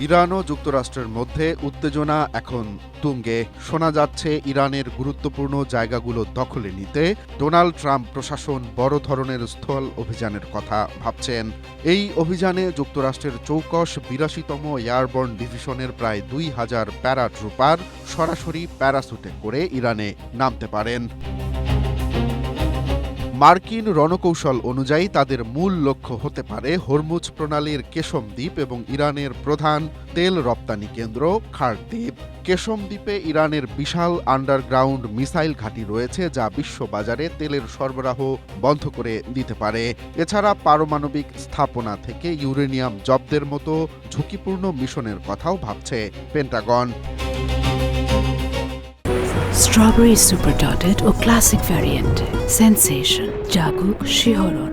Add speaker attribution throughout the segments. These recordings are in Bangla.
Speaker 1: ইরান ও যুক্তরাষ্ট্রের মধ্যে উত্তেজনা এখন তুঙ্গে। শোনা যাচ্ছে ইরানের গুরুত্বপূর্ণ জায়গাগুলো দখলে নিতে ডোনাল্ড ট্রাম্প প্রশাসন বড় ধরনের স্থল অভিযানের কথা ভাবছেন। এই অভিযানে যুক্তরাষ্ট্রের চৌকস ৮২তম এয়ারবর্ন ডিভিশনের প্রায় ২,০০০ প্যারাট্রুপার সরাসরি প্যারাসুটে করে ইরানে নামতে পারেন। মার্কিন রণকৌশল অনুযায়ী তাদের মূল লক্ষ্য হতে পারে হরমুজ প্রণালীর কেশম দ্বীপ এবং ইরানের প্রধান তেল রপ্তানি কেন্দ্র খার্ক দ্বীপ। কেশম দ্বীপে ইরানের বিশাল আন্ডারগ্রাউন্ড মিসাইল ঘাঁটি রয়েছে, যা বিশ্ববাজারে তেলের সরবরাহ বন্ধ করে দিতে পারে। এছাড়া পারমাণবিক স্থাপনা থেকে ইউরেনিয়াম জব্দের মতো ঝুঁকিপূর্ণ মিশনের কথাও ভাবছে পেন্টাগন।
Speaker 2: স্ট্রবেরি সুপার ডটেড ও ক্লাসিক ভ্যারিয়েন্টে সেন্সেশন জাগুক শিহরণ।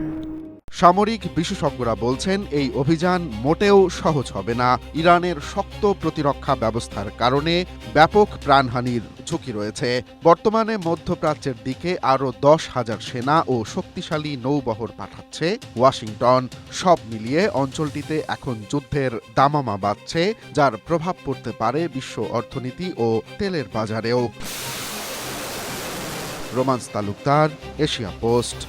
Speaker 1: সামরিক বিশেষজ্ঞরা বলছেন এই অভিযান মোটেও সহজ হবে না। ইরানের শক্ত প্রতিরক্ষা ব্যবস্থার কারণে ব্যাপক প্রাণহানির ঝুঁকি রয়েছে। বর্তমানে মধ্যপ্রাচ্যের দিকে আরও ১০,০০০ সেনা ও শক্তিশালী নৌবহর পাঠাচ্ছে ওয়াশিংটন। সব মিলিয়ে অঞ্চলটিতে এখন যুদ্ধের দামামা বাজছে, যার প্রভাব পড়তে পারে বিশ্ব অর্থনীতি ও তেলের বাজারেও। Romance Talukdar, Asia post.